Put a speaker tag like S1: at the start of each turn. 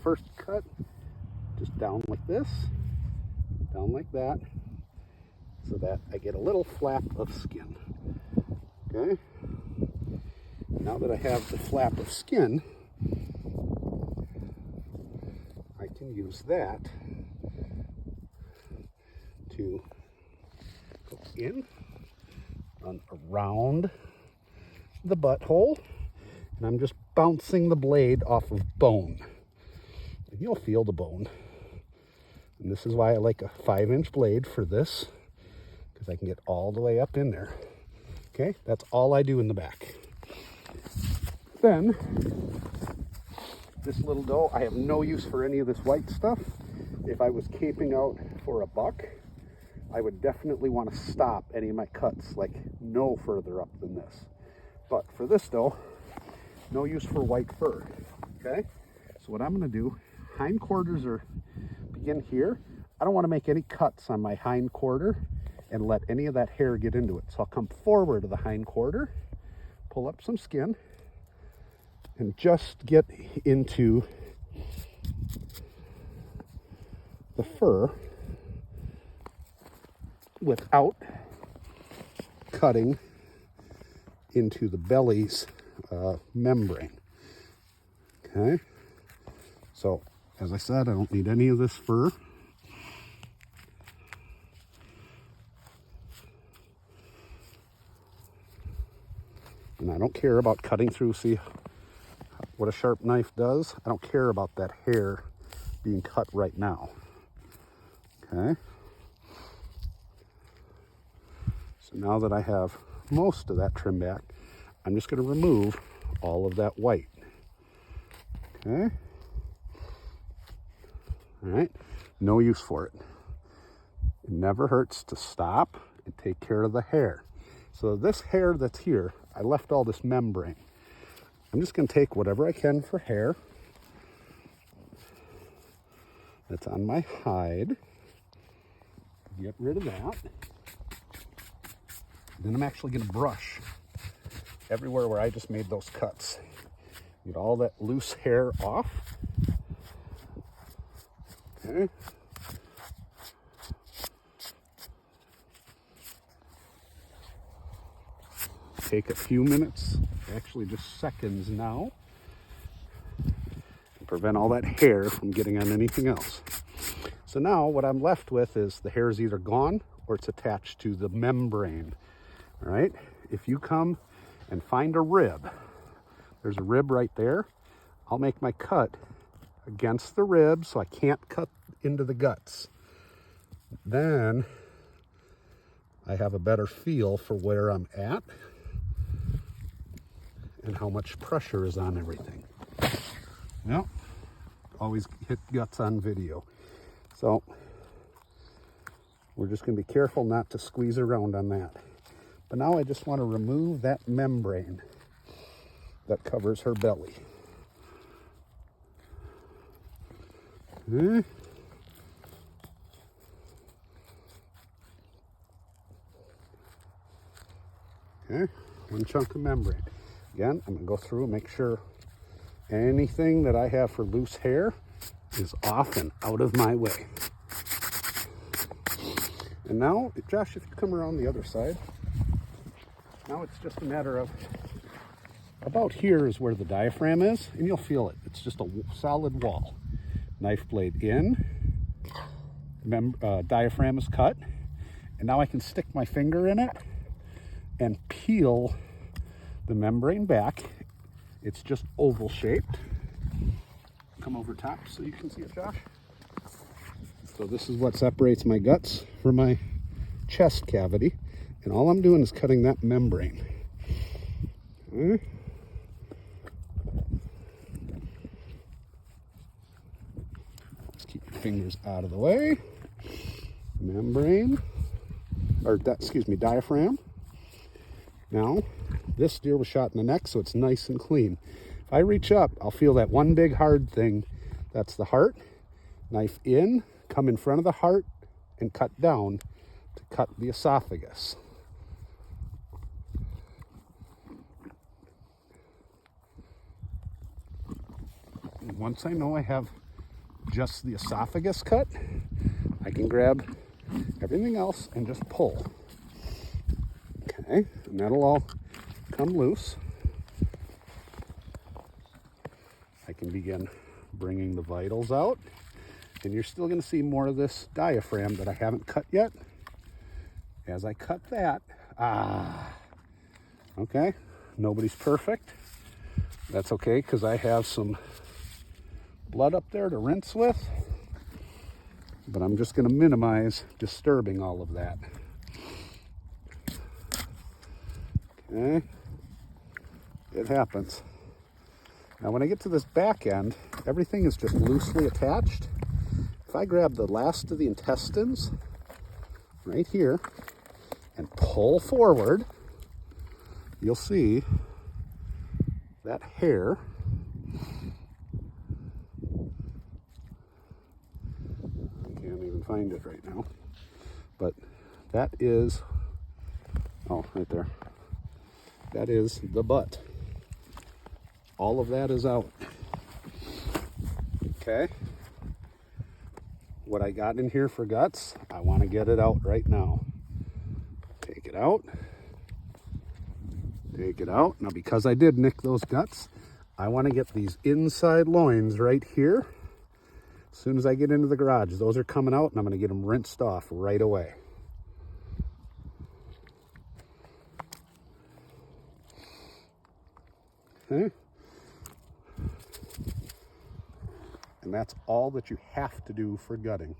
S1: First cut, just down like this, down like that, so that I get a little flap of skin. Okay? Now that I have the flap of skin, I can use that to go in, run around the butthole, and I'm just bouncing the blade off of bone. And you'll feel the bone. And this is why I like a 5-inch blade for this, because I can get all the way up in there. Okay, that's all I do in the back. Then, this little doe, I have no use for any of this white stuff. If I was caping out for a buck, I would definitely want to stop any of my cuts, like no further up than this. But for this doe, no use for white fur, okay? So what I'm gonna do, hindquarters are begin here. I don't wanna make any cuts on my hind quarter and let any of that hair get into it. So I'll come forward to the hind quarter, pull up some skin, and just get into the fur without cutting into the belly's membrane. Okay, so as I said, I don't need any of this fur. And I don't care about cutting through. See what a sharp knife does? I don't care about that hair being cut right now. Okay. So now that I have most of that trim back, I'm just going to remove all of that white. Okay. All right. No use for it. It never hurts to stop and take care of the hair. So this hair that's here, I left all this membrane. I'm just going to take whatever I can for hair that's on my hide. Get rid of that. Then I'm actually going to brush everywhere where I just made those cuts. Get all that loose hair off. Okay. Take a few minutes, actually just seconds now, and prevent all that hair from getting on anything else. So now what I'm left with is the hair is either gone or it's attached to the membrane. All right, if you come and find a rib, there's a rib right there, I'll make my cut against the rib so I can't cut into the guts. Then I have a better feel for where I'm at and how much pressure is on everything. Well, always hit guts on video. So we're just going to be careful not to squeeze around on that. But now I just want to remove that membrane that covers her belly. Okay. Okay, one chunk of membrane. Again, I'm going to go through and make sure anything that I have for loose hair is off and out of my way. And now, Josh, if you come around the other side, now it's just a matter of, about here is where the diaphragm is, and you'll feel it. It's just a solid wall. Knife blade in, diaphragm is cut, and now I can stick my finger in it and peel the membrane back. It's just oval shaped. Come over top so you can see it, Josh. So this is what separates my guts from my chest cavity. And all I'm doing is cutting that membrane. Okay. Just keep your fingers out of the way. Membrane, or diaphragm. Now, this deer was shot in the neck, so it's nice and clean. If I reach up, I'll feel that one big hard thing. That's the heart. Knife in, come in front of the heart, and cut down to cut the esophagus. And once I know I have just the esophagus cut, I can grab everything else and just pull. Okay, and that'll all come loose. I can begin bringing the vitals out, and you're still going to see more of this diaphragm that I haven't cut yet. As I cut that, okay, nobody's perfect. That's okay, because I have some blood up there to rinse with, but I'm just going to minimize disturbing all of that. Okay, it happens. Now when I get to this back end, everything is just loosely attached. If I grab the last of the intestines right here and pull forward, you'll see that hair I can't even find it right now, but that is, oh, right there. That is the butt. All of that is out. Okay. What I got in here for guts, I want to get it out right now. Take it out. Take it out. Now, because I did nick those guts, I want to get these inside loins right here. As soon as I get into the garage, those are coming out, and I'm going to get them rinsed off right away. Okay. And that's all that you have to do for gutting.